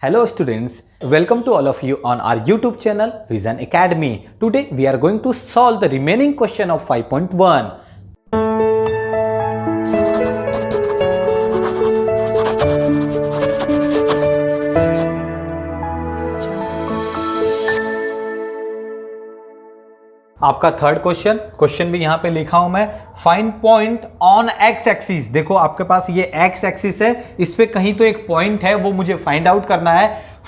Hello students, welcome to all of you on our YouTube channel Vision Academy. Today we are going to solve the remaining question of 5.1. आपका third question भी यहां पे लिखा हूं मैं। Find point on X axis. देखो आपके पास ये एक्स एक्सिस है, इस पे कहीं तो एक पॉइंट है, वो मुझे फाइंड आउट करना है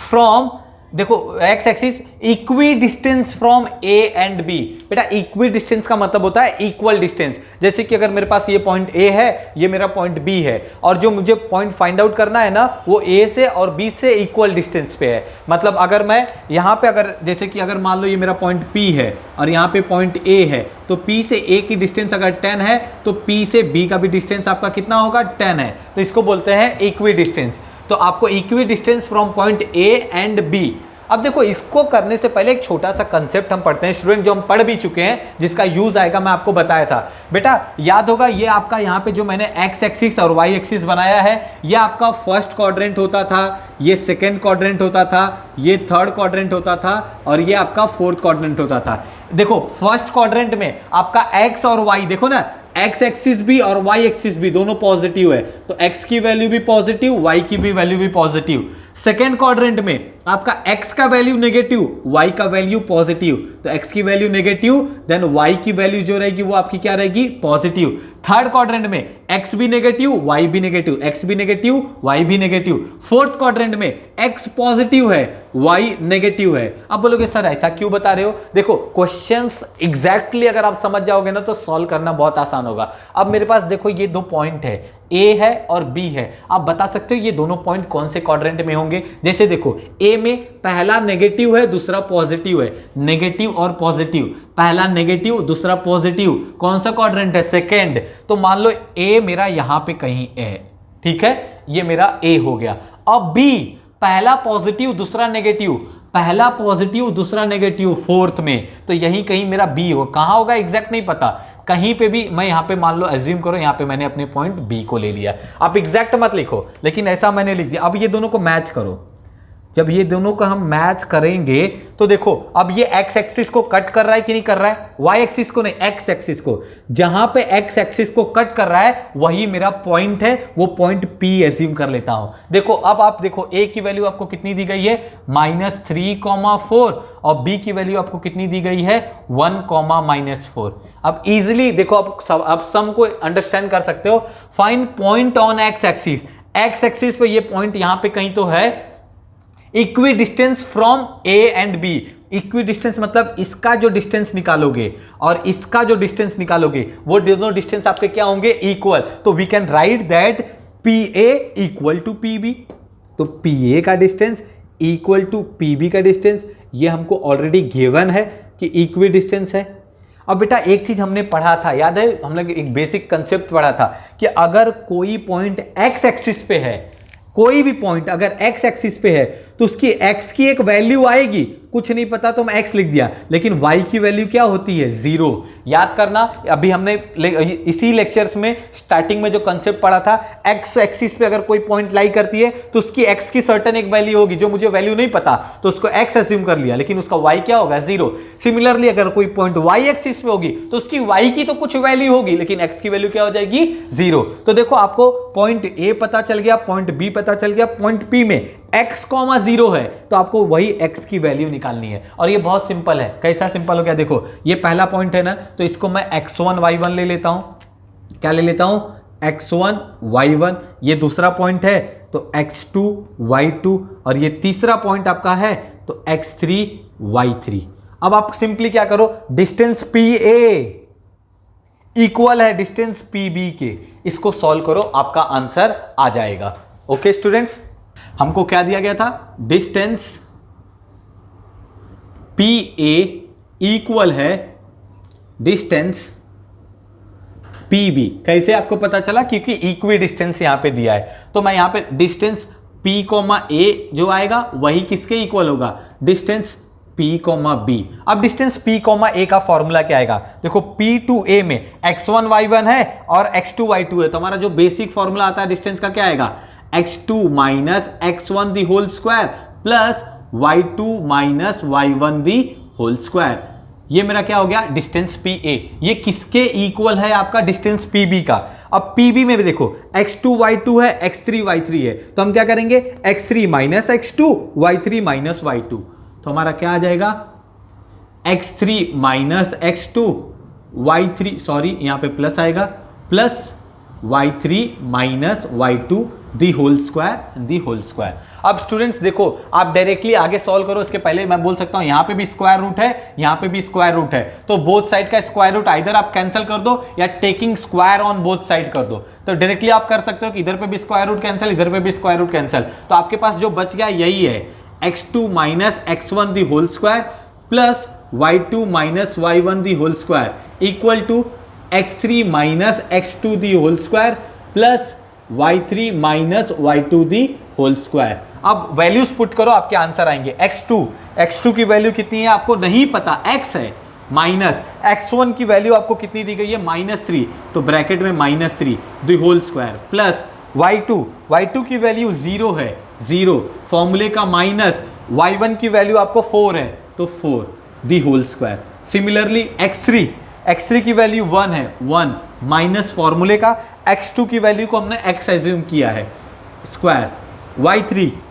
फ्रॉम, देखो X axis equidistance from A and B. बेटा इक्वी डिस्टेंस का मतलब होता है इक्वल डिस्टेंस। जैसे कि अगर मेरे पास ये पॉइंट ए है, ये मेरा पॉइंट बी है, और जो मुझे पॉइंट फाइंड आउट करना है ना, वो ए से और बी से इक्वल डिस्टेंस पे है। मतलब अगर मैं यहाँ पे अगर जैसे कि अगर मान लो ये मेरा पॉइंट पी है और यहाँ पे पॉइंट ए है, तो पी से ए की डिस्टेंस अगर 10 है तो पी से बी का भी डिस्टेंस आपका कितना होगा, 10 है। तो इसको बोलते हैं इक्वी डिस्टेंस। तो आपको equidistance from point A and B. अब देखो इसको करने से पहले एक छोटा सा कंसेप्ट हम पढ़ते हैं स्टूडेंट, जो हम पढ़ भी चुके हैं, जिसका यूज आएगा, मैं आपको बताया था। बेटा याद होगा ये आपका यहाँ पे जो मैंने एक्स एक्सिस और वाई एक्सिस बनाया है, ये आपका फर्स्ट क्वाड्रेंट होता था, ये सेकेंड क्वाड्रेंट होता था, ये थर्ड क्वाड्रेंट होता था, और ये आपका फोर्थ क्वाड्रेंट होता था। देखो फर्स्ट क्वाड्रेंट में आपका एक्स और वाई, देखो ना एक्स एक्सिस भी और वाई एक्सिस भी दोनों पॉजिटिव है, तो एक्स की वैल्यू भी पॉजिटिव, वाई की भी वैल्यू भी पॉजिटिव। सेकेंड क्वाड्रेंट में आपका x का वैल्यू नेगेटिव, y का वैल्यू पॉजिटिव, तो x की वैल्यू नेगेटिव, देन y की वैल्यू जो रहेगी वो आपकी क्या रहेगी, पॉजिटिव। थर्ड क्वाड्रेंट में x भी नेगेटिव, y भी नेगेटिव, x भी नेगेटिव, y भी नेगेटिव। फोर्थ क्वाड्रेंट में x पॉजिटिव है, y नेगेटिव है। अब बोलोगे सर ऐसा क्यों बता रहे हो? देखो क्वेश्चंस एग्जैक्टली अगर आप समझ जाओगे ना तो सॉल्व करना बहुत आसान होगा। अब मेरे पास देखो ये दो पॉइंट है, ए है और बी है। आप बता सकते हो ये दोनों पॉइंट कौन से क्वाड्रेंट में होंगे? जैसे देखो ए में पहला नेगेटिव है, दूसरा पॉजिटिव है, नेगेटिव और पॉजिटिव, पहला नेगेटिव दूसरा पॉजिटिव, कौन सा क्वाड्रेंट है, सेकेंड। तो मान लो ए मेरा यहां पे कहीं है, ठीक है, ये मेरा ए हो गया। अब बी पहला पॉजिटिव दूसरा नेगेटिव, पहला पॉजिटिव दूसरा नेगेटिव फोर्थ में, तो यही कहीं मेरा बी हो। कहां होगा एग्जैक्ट नहीं पता, कहीं पे भी। मैं यहां पे मान लो अज्यूम करो यहां पे मैंने अपने पॉइंट बी को ले लिया। आप एग्जैक्ट मत लिखो, लेकिन ऐसा मैंने लिख दिया। अब ये दोनों को मैच करो। जब ये दोनों को हम मैच करेंगे तो देखो अब ये एक्स एक्सिस को कट कर रहा है कि नहीं कर रहा है, वाई एक्सिस को नहीं, एक्स एक्सिस को। जहां पे एक्स एक्सिस को कट कर रहा है वही मेरा पॉइंट है, वो पॉइंट पी एज्यूम कर लेता हूं। देखो अब आप देखो ए की वैल्यू आपको कितनी दी गई है, -3,4, और बी की वैल्यू आपको कितनी दी गई है, 1,-4। अब इजिली देखो आप सम को अंडरस्टैंड कर सकते हो। Find point on X axis. X axis पे ये पॉइंट यहां पे कहीं तो है। Equidistance from A and B. Equidistance मतलब इसका जो डिस्टेंस निकालोगे और इसका जो डिस्टेंस निकालोगे, वो दोनों डिस्टेंस आपके क्या होंगे, इक्वल। तो we can write that P A equal to P B. तो पी ए का distance equal to P B का डिस्टेंस, ये हमको ऑलरेडी गिवन है कि इक्वी डिस्टेंस है। अब बेटा एक चीज हमने पढ़ा था, याद है, हम लोग एक बेसिक कंसेप्ट पढ़ा था कि अगर कोई पॉइंट एक्स एक्सिस पे है, कोई भी पॉइंट अगर एक्स एक्सिस पे है तो उसकी एक्स की एक वैल्यू आएगी, कुछ नहीं पता तो मैं एक्स लिख दिया, लेकिन वाई की वैल्यू क्या होती है, 0। याद करना, अभी हमने इसी लेक्चर्स में स्टार्टिंग में जो कंसेप्ट पढ़ा था, एक्स एक्सिस पे अगर कोई पॉइंट लाई करती है तो उसकी एक्स की सर्टेन एक वैल्यू होगी, जो मुझे वैल्यू नहीं पता तो उसको एक्स अज्यूम कर लिया, लेकिन उसका वाई क्या होगा, 0। सिमिलरली अगर कोई पॉइंट वाई एक्सिस पे होगी तो उसकी वाई की तो कुछ वैल्यू होगी, लेकिन एक्स की वैल्यू क्या हो जाएगी, 0। तो देखो आपको पॉइंट ए पता चल गया, पॉइंट बी पता चल गया, पॉइंट पी में x, 0 है, तो आपको वही x की वैल्यू निकालनी है। और ये बहुत सिंपल है। कैसा सिंपल हो गया, देखो ये पहला पॉइंट है ना, तो इसको मैं x1 y1 ले लेता हूं। क्या ले लेता हूं, x1 y1। ये दूसरा पॉइंट है तो x2 y2, और ये तीसरा पॉइंट आपका है तो x3 y3। अब आप सिंपली क्या करो, डिस्टेंस PA इक्वल है डिस्टेंस PB के, इसको सॉल्व करो, आपका आंसर आ जाएगा। ओके स्टूडेंट्स, हमको क्या दिया गया था, डिस्टेंस PA इक्वल है डिस्टेंस PB। कैसे आपको पता चला, क्योंकि इक्वी डिस्टेंस यहां पे दिया है, तो मैं यहां पे डिस्टेंस P, A जो आएगा वही किसके इक्वल होगा, डिस्टेंस P, B। अब डिस्टेंस P, A का फॉर्मूला क्या आएगा, देखो P to A में x1 y1 है और x2 y2 है, तो हमारा जो बेसिक फॉर्मूला आता है डिस्टेंस का क्या आएगा, x2 minus x1 the whole square plus y2 minus y1 the whole square. ये मेरा क्या हो गया, डिस्टेंस PA। ये किसके इक्वल है, आपका डिस्टेंस PB का। अब PB में भी देखो x2 y2 है, x3 y3 है, तो हम क्या करेंगे, x3 minus x2 y3 minus y2, तो हमारा क्या आ जाएगा, x3 minus x2 y3, sorry यहां पे प्लस आएगा, plus y3 minus y2 the whole square. अब स्टूडेंट्स देखो, आप डायरेक्टली आगे सॉल्व करो, इसके पहले मैं बोल सकता हूं यहां पे भी स्क्वायर रूट है, यहां पे भी स्क्वायर रूट है, तो बोथ साइड का स्क्वायर रूट आइदर आप कैंसिल कर दो या taking square on both side कर दो। तो डायरेक्टली आप कर सकते हो कि इधर पे भी स्क्वायर रूट कैंसिल, इधर पे भी स्क्वायर रूट कैंसिल, तो आपके पास जो बच गया यही है, x2 minus x1 the whole square plus y2 minus y1 the whole square equal to x3 minus x2 the whole square plus y3 minus y2 the whole square. अब values put करो, आपके आंसर आएंगे। x2 की value कितनी है आपको नहीं पता, x है, माइनस x1 की वैल्यू आपको कितनी दी गई है -3, तो ब्रैकेट में -3 the whole square plus y2 की वैल्यू 0 है, 0 फॉर्मूले का माइनस y1 की वैल्यू आपको 4 है, तो 4 the whole square. Similarly x3 की वैल्यू 1 है, 1 माइनस फॉर्मूले का x2 की वैल्यू को हमने x एज्यूम किया है, स्क्वायर।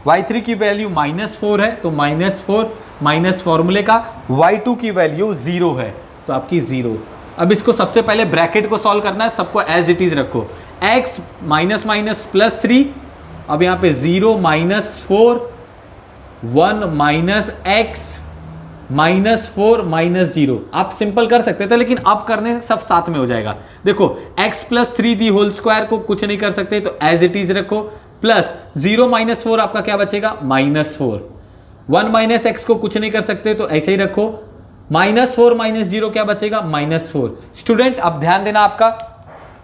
y3 की वैल्यू -4 है, तो -4 माइनस फॉर्मूले का y2 की वैल्यू 0 है, तो आपकी 0। अब इसको सबसे पहले ब्रैकेट को सॉल्व करना है, सबको एज इट इज रखो, x माइनस माइनस प्लस 3, अब यहाँ पे 0 माइनस 4 1 माइनस x -4 -0, आप सिंपल कर सकते थे, लेकिन अब करने से सब साथ में हो जाएगा। देखो x plus 3 the whole square को कुछ नहीं कर सकते, तो एज इट इज रखो, प्लस 0 माइनस 4 आपका क्या बचेगा, -4, 1 माइनस x को कुछ नहीं कर सकते, तो ऐसे ही रखो, -4 -0 क्या बचेगा, -4। स्टूडेंट अब ध्यान देना, आपका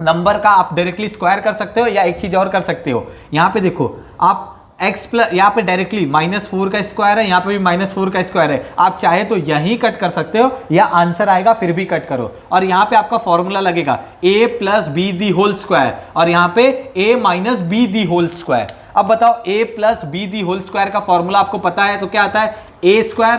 नंबर का आप डायरेक्टली स्क्वायर कर सकते हो या एक चीज और कर सकते हो। यहां पे देखो, आप x प्लस, यहाँ पे डायरेक्टली -4 का स्क्वायर है, यहाँ पे भी -4 का स्क्वायर है, आप चाहे तो यहीं कट कर सकते हो या आंसर आएगा फिर भी कट करो, और यहाँ पे आपका फॉर्मूला लगेगा a plus B the whole square, और यहाँ पे a minus B the whole square. अब बताओ a plus B the whole square का फॉर्मूला आपको पता है, तो क्या आता है, a square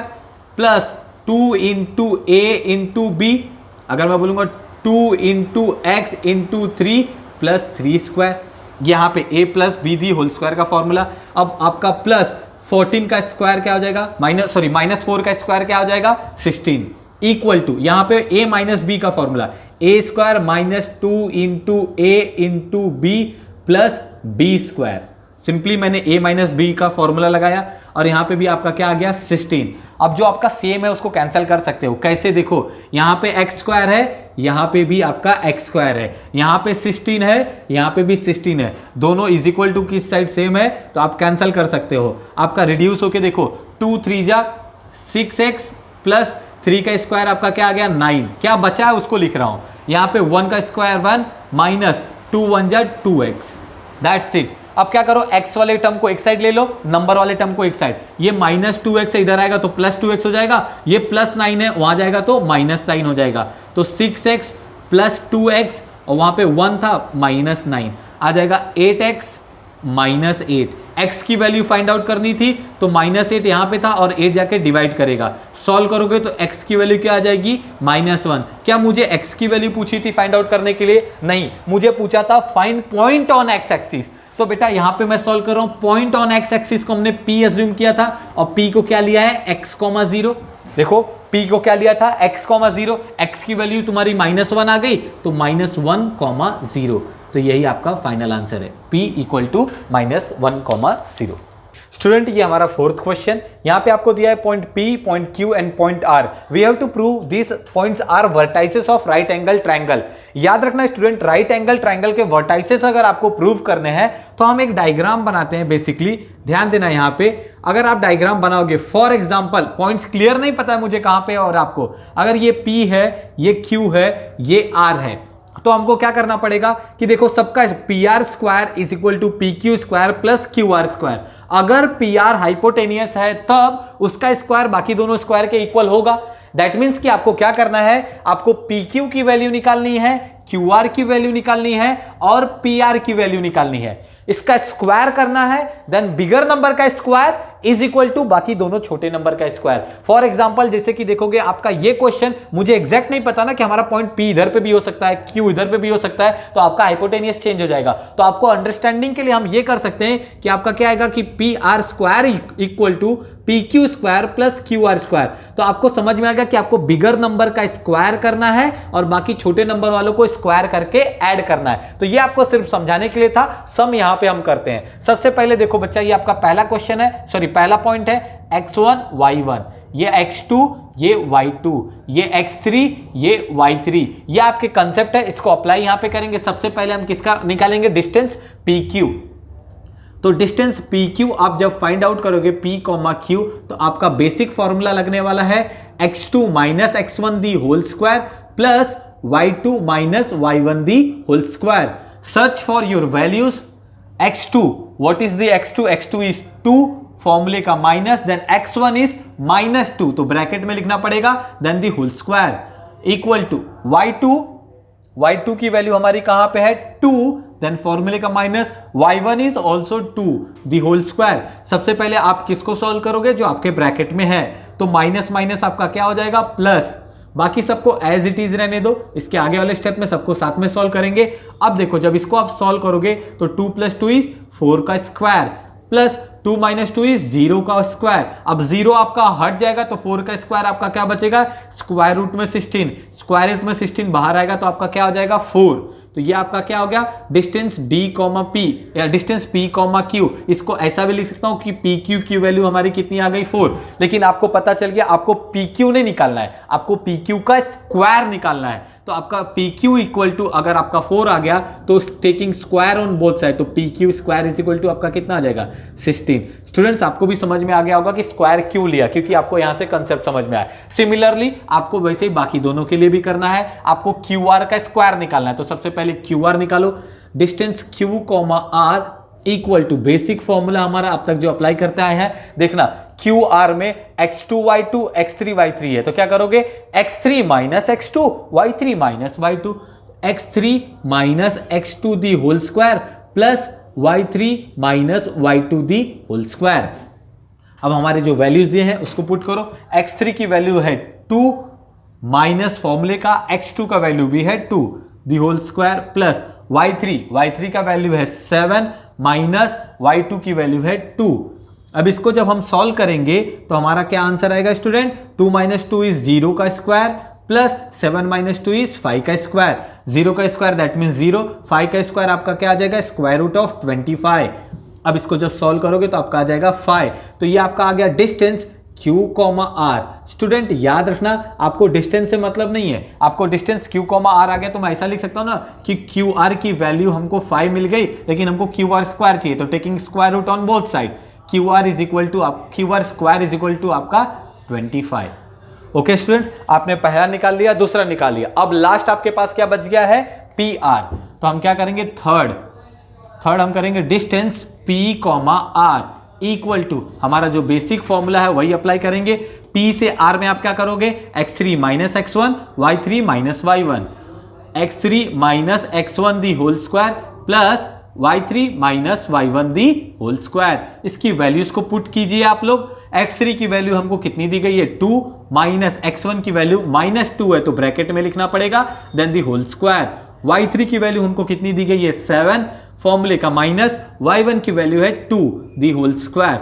plus 2 into a into B, अगर मैं बोलूंगा 2 into X into 3 plus 3 square, यहाँ पे a plus B the whole square का फॉर्मूला। अब आपका प्लस 14 का स्क्वायर क्या हो जाएगा, -4 का स्क्वायर क्या हो जाएगा, 16 इक्वल टू, यहाँ पे a माइनस बी का formula, a square minus 2 into A into B plus B square. Simply मैंने a माइनस बी का फॉर्मूला लगाया, और यहाँ पे भी आपका क्या आ गया, 16। अब जो आपका सेम है उसको कैंसिल कर सकते हो, कैसे, देखो यहाँ पे x स्क्वायर है, यहाँ पे भी आपका x स्क्वायर है, यहाँ पे 16 है, यहाँ पे भी 16 है, दोनों इज इक्वल टू किस साइड सेम है, तो आप कैंसिल कर सकते हो। आपका रिड्यूस होके देखो, 2 3 जा 6x प्लस 3 का स्क्वायर आपका क्या आ गया, 9। क्या बचा है उसको लिख रहा हूँ, यहाँ पे 1 का स्क्वायर 1 माइनस 2 1 जा 2x, दैट्स इट। अब क्या करो, x वाले टर्म को एक साइड ले लो, नंबर वाले टर्म को एक साइड, ये -2x इधर आएगा तो +2x हो जाएगा, ये +9 है वहां जाएगा तो -9 हो जाएगा, तो 6x प्लस 2x, और वहां पे 1 था -9 आ जाएगा, 8x -8। x की वैल्यू फाइंड आउट करनी थी, तो -8 यहां पे था और 8 जाके डिवाइड करेगा, सॉल्व करोगे तो x की वैल्यू क्या आ जाएगी, -1। क्या मुझे x की वैल्यू पूछी थी फाइंड आउट करने के लिए, नहीं, मुझे पूछा था find point on x axis. तो बेटा यहां पे मैं सॉल्व कर रहा हूं, पॉइंट ऑन x एक्सिस को हमने p एज्यूम किया था, और p को क्या लिया है, x, 0। देखो p को क्या लिया था, x, 0, x की वैल्यू तुम्हारी -1 आ गई, तो -1, 0, तो यही आपका फाइनल आंसर है, p इक्वल टू -1, 0। स्टूडेंट ये हमारा 4th क्वेश्चन, यहाँ पे आपको दिया है point P, point Q and point R। We have to prove this points are vertices of right angle triangle. याद रखना स्टूडेंट, राइट एंगल ट्रायंगल के वर्टाइसेस अगर आपको प्रूव करने हैं तो हम एक डायग्राम बनाते हैं बेसिकली। ध्यान देना यहाँ पे, अगर आप डायग्राम बनाओगे, फॉर एग्जाम्पल पॉइंट्स क्लियर नहीं पता है मुझे कहाँ पे, और आपको अगर ये P है, ये Q है, ये R है, तो हमको क्या करना पड़ेगा कि देखो सबका PR square is equal to PQ square plus QR square. अगर PR हाइपोटेनियस है तब उसका स्क्वायर बाकी दोनों स्क्वायर के इक्वल होगा। दैट मीन्स कि आपको क्या करना है, आपको PQ की वैल्यू निकालनी है, QR की वैल्यू निकालनी है और PR की वैल्यू निकालनी है। इसका स्क्वायर करना है, देन बिगर नंबर का स्क्वायर इज इक्वल टू बाकी दोनों छोटे नंबर का स्क्वायर। फॉर एग्जांपल जैसे कि देखोगे आपका ये क्वेश्चन मुझे एग्जैक्ट नहीं पता ना कि हमारा पॉइंट P इधर पे भी हो सकता है, Q इधर पे भी हो सकता है, तो आपका हाइपोटेनियस चेंज हो जाएगा। तो आपको अंडरस्टैंडिंग के लिए हम ये कर सकते हैं कि आपका क्या आएगा कि PR square equal to PQ square plus QR square. तो आपको समझ में आएगा कि आपको बिगर नंबर का स्क्वायर करना है और बाकी छोटे नंबर वालों को स्क्वायर करके ऐड करना है। तो ये आपको सिर्फ समझाने के लिए था, सम यहां पे हम करते हैं। सबसे पहले देखो बच्चा, ये आपका पहला क्वेश्चन है, सॉरी पहला पॉइंट है x1 y1, ये x2 ये y2, ये x3 ये y3। ये आपके कंसेप्ट है, इसको अप्लाई यहां पे करेंगे। सबसे पहले हम किसका निकालेंगे, डिस्टेंस PQ। तो डिस्टेंस PQ आप जब फाइंड आउट करोगे P, Q, तो आपका बेसिक फॉर्मूला लगने वाला है x2 minus x1 the whole square plus y2 minus y1 the whole square. Search for your values. x2, what is the x2? x2 is 2, फॉर्मूले का माइनस, देन x1 इज -2, तो bracket में लिखना पड़ेगा, then the whole square equal to y2 की value हमारी कहां पे है 2, देन फॉर्मूले का minus, y1 is also 2 the whole square. सबसे पहले आप किसको सॉल्व करोगे, जो आपके ब्रैकेट में है, तो माइनस माइनस आपका क्या हो जाएगा प्लस, बाकी सबको एज इट इज रहने दो, इसके आगे वाले स्टेप में सबको साथ में सॉल्व करेंगे। अब देखो जब इसको आप सॉल्व करोगे तो 2 + 2 इज 4 का स्क्वायर प्लस 2 - 2 इज 0 का स्क्वायर। अब 0 आपका हट जाएगा तो 4 का स्क्वायर आपका क्या बचेगा, स्क्वायर रूट में 16, स्क्वायर रूट में 16 बाहर आएगा तो आपका क्या हो जाएगा 4। तो ये आपका क्या हो गया, डिस्टेंस D, P या डिस्टेंस P, Q। इसको ऐसा भी लिख सकता हूं कि PQ की वैल्यू हमारी कितनी आ गई 4। लेकिन आपको पता चल गया आपको PQ नहीं निकालना है, आपको PQ का स्क्वायर निकालना है। तो आपका PQ इक्वल टू, अगर आपका 4 आ गया तो taking square on both side, तो PQ square is equal to आपका कितना आ जाएगा 16। स्टूडेंट्स आपको भी समझ में आ गया होगा कि स्क्वायर क्यों लिया, क्योंकि आपको यहां से कंसेप्ट समझ में आया। सिमिलरली आपको वैसे ही बाकी दोनों के लिए भी करना है, आपको QR का स्क्वायर निकालना है। तो सबसे पहले QR निकालो, distance Q, R equal to basic formula हमारा अब तक जो अप्लाई करते आए हैं, देखना QR में x2 y2 x3 y3 है, तो क्या करोगे x3 minus x2 y3 minus y2, x3 minus x2 the whole square plus y3 minus y2 the whole square. अब हमारे जो वैल्यूज दिए हैं उसको पुट करो। x3 की वैल्यू है 2 माइनस फॉर्मूले का x2 का वैल्यू भी है 2 the whole square plus y3 का वैल्यू है 7 माइनस y2 की वैल्यू है 2। अब इसको जब हम सॉल्व करेंगे तो हमारा क्या आंसर आएगा स्टूडेंट, 2 - 2 इज 0 का स्क्वायर प्लस 7 - 2 इज 5 का स्क्वायर। 0 का स्क्वायर दैट मीन 0, 5 का स्क्वायर आपका क्या आ जाएगा स्क्वायर रूट ऑफ 25। अब इसको जब सॉल्व करोगे तो आपका आ जाएगा 5। तो ये आपका आ गया डिस्टेंस Q, R। स्टूडेंट याद रखना आपको डिस्टेंस से मतलब नहीं है, आपको डिस्टेंस Q, R आ गया तो मैं ऐसा लिख सकता हूं ना कि QR की वैल्यू हमको 5 मिल गई, लेकिन हमको QR स्क्वायर चाहिए, तो taking square root on both side, QR square is equal to आपका 25। ओके स्टूडेंट्स, आपने पहला निकाल लिया, दूसरा निकाल लिया। अब लास्ट आपके पास क्या बच गया है PR। तो हम क्या करेंगे, थर्ड हम करेंगे distance P, R equal to हमारा जो बेसिक फॉर्मूला है वही अप्लाई करेंगे। P से R में आप क्या करोगे, x3 minus x1 y3 minus y1, x3 minus x1 the whole square plus y3 minus y1 the whole square. इसकी वैल्यूज को पुट कीजिए आप लोग। x3 की वैल्यू हमको कितनी दी गई है 2 माइनस x1 की वैल्यू -2 है, तो ब्रैकेट में लिखना पड़ेगा, then the whole square. y3 की वैल्यू हमको कितनी दी गई है 7, फॉर्मूले का माइनस, y1 की वैल्यू है 2 दी होल स्क्वायर।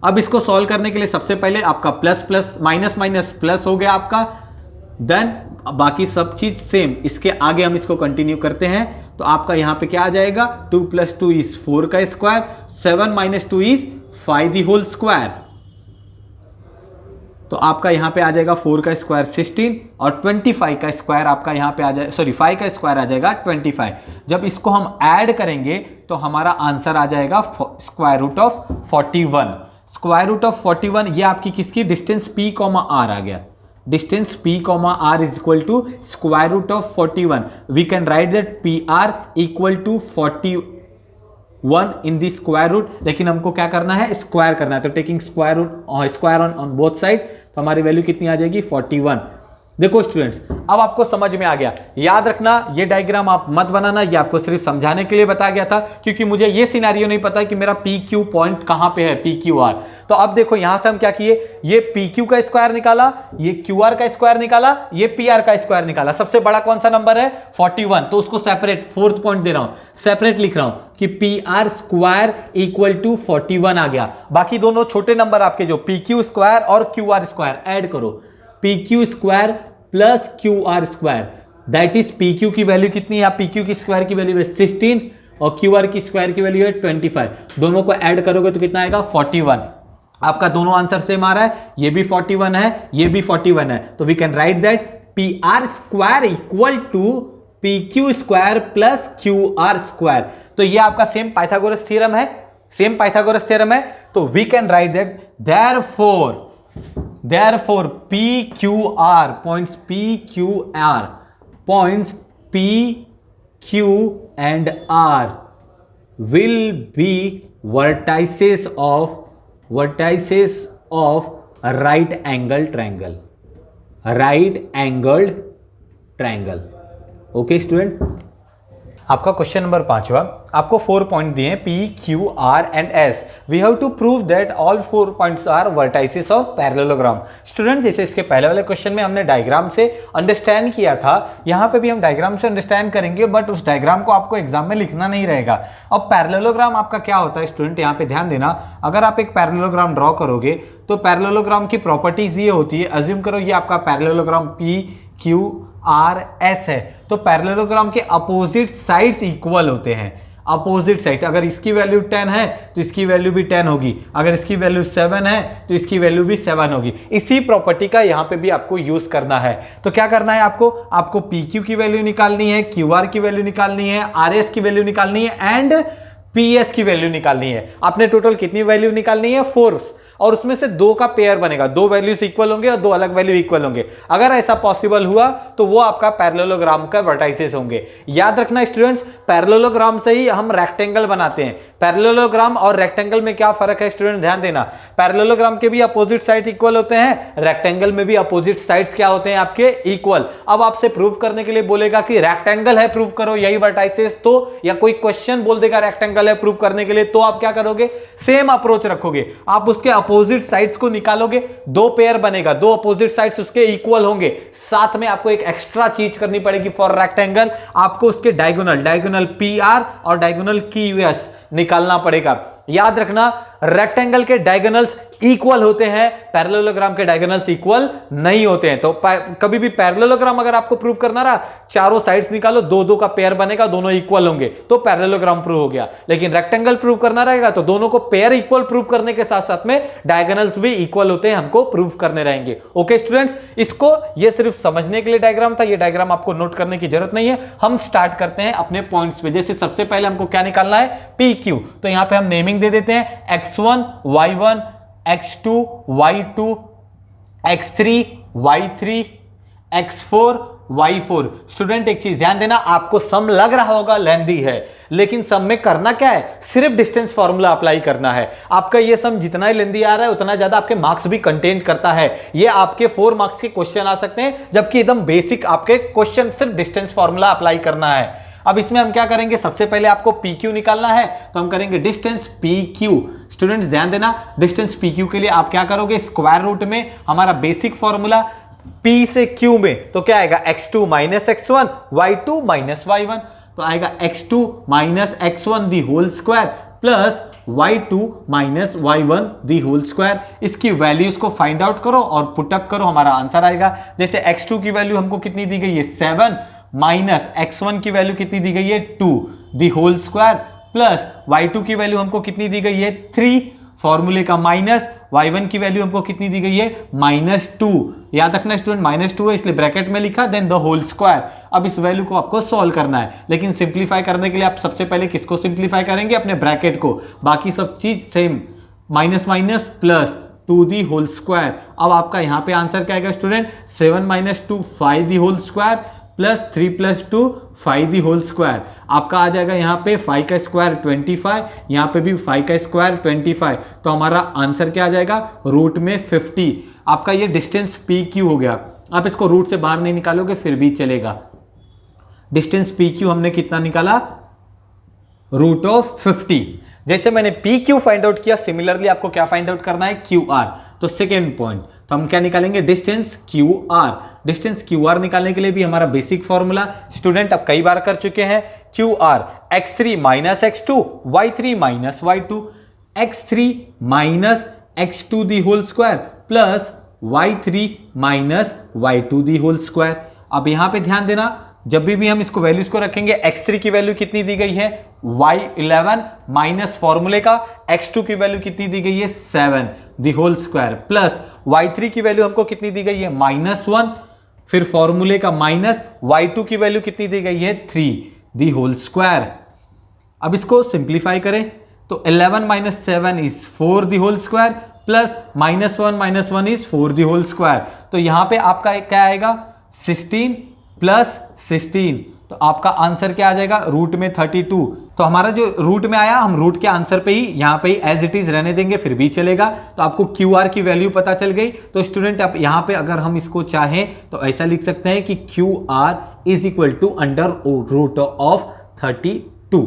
अब इसको सॉल्व करने के लिए सबसे पहले आपका plus plus minus minus plus हो गया आपका, देन बाकी सब चीज सेम, इसके आगे हम इसको कंटिन्यू करते हैं। तो आपका यहां पे क्या आ जाएगा, 2 + 2 इज 4 का square, 7 - 2 is 5 the whole square. तो आपका यहां पे आ जाएगा 4 का स्क्वायर 16 और 25 का स्क्वायर आपका यहां पे आ जाए, सॉरी 5 का स्क्वायर आ जाएगा 25। जब इसको हम ऐड करेंगे तो हमारा आंसर आ जाएगा square root of 41। Square root of 41 ये आपकी किसकी, डिस्टेंस P, R आ गया। Distance P, R is equal to square root of 41। We can write that PR equal to 41 in the square root, लेकिन हमको क्या करना है स्क्वायर करना है, तो taking square root square on both side, तो हमारी वैल्यू कितनी आ जाएगी 41। देखो स्टूडेंट्स, अब आपको समझ में आ गया। याद रखना ये डायग्राम आप मत बनाना, ये आपको सिर्फ समझाने के लिए बताया गया था, क्योंकि मुझे ये सिनेरियो नहीं पता कि मेरा पी क्यू पॉइंट कहां पे है, पी क्यू आर। तो अब देखो यहां से हम क्या किए, ये पी क्यू का स्क्वायर निकाला, ये क्यू आर का स्क्वायर निकाला, ये पी आर का स्क्वायर निकाला। सबसे बड़ा कौन सा नंबर है, 41, तो उसको सेपरेट, फोर्थ पॉइंट दे रहा हूं, सेपरेट लिख रहा हूं कि P R square equal to 41 आ गया। बाकी दोनों छोटे नंबर आपके जो पी क्यू स्क्वायर और क्यू आर स्क्वायर ऐड करो, P Q square plus Q R square, that is P Q की वैल्यू कितनी है, पी क्यू की स्क्वायर की वैल्यू है 16 और क्यू आर की स्क्वायर की वैल्यू है 25। दोनों को ऐड करोगे तो कितना आएगा, 41। आपका दोनों आंसर सेम आ रहा है, ये भी 41 है, ये भी 41 है, तो we can write that P R square equal to P Q square plus Q R square. तो ये आपका सेम पाइथागोरस थ्योरम है, सेम पाइथागोरस थ्योरम है। तो we can write that therefore PQR points P, Q and R will be vertices of a right angled triangle. Okay student, आपका question number 5वां, आपको 4 point दिए हैं P, Q, R and S। We have to prove that all 4 points are vertices of parallelogram. Student, जैसे इसके पहले वाले question में हमने डायग्राम से अंडरस्टैंड किया था, यहाँ पे भी हम डायग्राम से अंडरस्टैंड करेंगे, बट उस डायग्राम को आपको एग्जाम में लिखना नहीं रहेगा। अब पैरेललोग्राम आपका क्या होता है स्टूडेंट, यहाँ पे ध्यान देना, अगर आप एक पैरेललोग्राम ड्रॉ करोगे तो पैरेललोग्राम की प्रॉपर्टीज ये होती है, अज्यूम करो ये आपका parallelogram P, Q, R, S है, तो पैरेललोग्राम के अपोजिट साइड्स इक्वल होते हैं। अपोजिट साइड, अगर इसकी वैल्यू 10 है तो इसकी वैल्यू भी 10 होगी, अगर इसकी वैल्यू 7 है तो इसकी वैल्यू भी 7 होगी। इसी प्रॉपर्टी का यहाँ पे भी आपको यूज करना है। तो क्या करना है आपको PQ की वैल्यू निकालनी है, QR की वैल्यू निकालनी है, RS की वैल्यू निकालनी है एंड PS की वैल्यू निकालनी है। आपने टोटल कितनी वैल्यू निकालनी है, 4, और उसमें से 2 का पेयर बनेगा, 2 वैल्यूज इक्वल होंगे और 2 अलग वैल्यू इक्वल होंगे। अगर ऐसा पॉसिबल हुआ तो वो आपका पैरेललोग्राम का वर्टाइसेस होंगे। याद रखना स्टूडेंट्स, पैरेललोग्राम से ही हम रेक्टेंगल बनाते हैं। पैरेललोग्राम और रेक्टेंगल में क्या फर्क है स्टूडेंट, ध्यान देना। पैरेललोग्राम के भी अपोजिट साइड इक्वल होते हैं, रेक्टेंगल में भी अपोजिट साइड्स क्या होते हैं आपके, इक्वल। अब आपसे प्रूव करने के लिए बोलेगा कि रेक्टेंगल है, प्रूव करो यही वर्टाइसेस, तो या कोई क्वेश्चन बोल देगा रेक्टेंगल है प्रूव करने के लिए, तो आप क्या करोगे, सेम अप्रोच रखोगे, आप उसके अपोजिट साइड्स को निकालोगे, 2 पेयर बनेगा, 2 अपोजिट साइड्स उसके इक्वल होंगे। साथ में आपको एक एक्स्ट्रा चीज करनी पड़ेगी फॉर रेक्टेंगल, आपको उसके डायगोनल PR और डायगोनल QS निकालना पड़ेगा। याद रखना, रेक्टेंगल के डायगोनल्स इक्वल होते हैं, पैरेललोग्राम के डायगोनल्स इक्वल नहीं होते हैं। तो कभी भी पैरेललोग्राम अगर आपको प्रूव करना रहा, चारों साइड्स निकालो, 2-2 का पेयर बनेगा, दोनों इक्वल होंगे, तो पैरेललोग्राम प्रूव हो गया। लेकिन रेक्टेंगल प्रूव करना रहेगा तो दोनों को पेयर इक्वल प्रूव करने के साथ साथ में डायगोनल्स भी इक्वल होते हैं, हमको प्रूव करने रहेंगे। ओके स्टूडेंट्स, इसको ये सिर्फ समझने के लिए डायग्राम था, ये डायग्राम आपको नोट करने की जरूरत नहीं है। हम स्टार्ट करते हैं अपने पॉइंट्स पे। जैसे सबसे पहले हमको क्या निकालना है, PQ, तो यहां पे हम नेमिंग दे देते हैं X1, Y1, X2, Y2, X3, Y3, X4, Y4। Student एक चीज ध्यान देना, आपको सम लग रहा होगा लेंथी है, लेकिन सम में करना क्या है, सिर्फ डिस्टेंस फॉर्मूला अप्लाई करना है। आपका ये सम जितना ही लेंथी आ रहा है उतना ज्यादा आपके मार्क्स भी कंटेन करता है। ये आपके 4 मार्क्स के क्वेश्चन आ सकते हैं, जबकि एकदम बेसिक आपके क्वेश्चन सिर्फ डिस्टेंस फॉर्मूला अप्लाई करना है। अब इसमें हम क्या करेंगे, सबसे पहले आपको PQ निकालना है, तो हम करेंगे डिस्टेंस PQ। स्टूडेंट्स ध्यान देना, डिस्टेंस PQ के लिए आप क्या करोगे, स्क्वायर रूट में हमारा बेसिक फॉर्मूला P से Q में, तो क्या आएगा, X2 minus X1, Y2 minus Y1, तो आएगा X2 minus X1 the whole square plus Y2 minus Y1 the whole square. इसकी वैल्यूज को फाइंड आउट करो और पुट अप करो, हमारा आंसर आएगा। जैसे X2 की वैल्यू हमको कितनी दी गई है, 7, माइनस X1 की वैल्यू कितनी दी गई है, 2 the whole square, plus Y2 की वैल्यू हमको कितनी दी गई है, 3, फॉर्मूले का माइनस, Y1 की वैल्यू हमको कितनी दी गई है, -2। याद रखना स्टूडेंट, -2 है इसलिए ब्रैकेट में लिखा, देन द होल स्क्वायर। अब इस वैल्यू को आपको सॉल्व करना है, लेकिन सिंप्लीफाई करने के लिए आप सबसे पहले किसको सिंप्लीफाई करेंगे, अपने ब्रैकेट को। बाकी सब चीज same, minus minus plus 2 the whole square. अब आपका यहां पे आंसर क्या आएगा student, 7 - 2 5 the whole square plus 3 + 2 5 the whole square. आपका आ जाएगा यहाँ पे 5 का स्क्वायर 25, यहाँ पे भी 5 का स्क्वायर 25, तो हमारा आंसर क्या आ जाएगा, रूट में 50। आपका ये डिस्टेंस PQ हो गया। आप इसको रूट से बाहर नहीं निकालोगे फिर भी चलेगा। डिस्टेंस पी क्यू हमने कितना निकाला, रूट ऑफ 50। जैसे मैंने पी क्यू फाइंड आउट किया, सिमिलरली आपको क्या फाइंड आउट करना है, क्यू आर। तो सेकेंड पॉइंट, तो हम क्या निकालेंगे, distance Q R. Distance Q R निकालने के लिए भी हमारा बेसिक फॉर्मूला स्टूडेंट अब कई बार कर चुके हैं, Q R x3 minus x2 y3 minus y2, x3 minus x2 the whole square plus y3 minus y2 the whole square. अब यहां पे ध्यान देना, जब भी हम इसको वैल्यूज को रखेंगे, x3 की वैल्यू कितनी दी गई है, y11 माइनस फॉर्मूले का x2 की वैल्यू कितनी दी गई है, 7 the whole square plus y3 की वैल्यू हमको कितनी दी गई है, -1, फिर फॉर्मूले का माइनस y2 की वैल्यू कितनी दी गई है, 3 दी होल स्क्वायर। अब इसको सिंप्लीफाई करें तो 11 minus 7 is 4 the whole square plus -1 is 4 the whole square. तो यहां पे आपका क्या आएगा, 16 प्लस 16, तो आपका आंसर क्या आ जाएगा, रूट में 32। तो हमारा जो रूट में आया, हम रूट के आंसर पे ही यहां पे ही एज इट इज रहने देंगे फिर भी चलेगा। तो आपको क्यू आर की वैल्यू पता चल गई। तो स्टूडेंट आप यहां पे अगर हम इसको चाहें तो ऐसा लिख सकते हैं कि Q R is equal to under root of 32।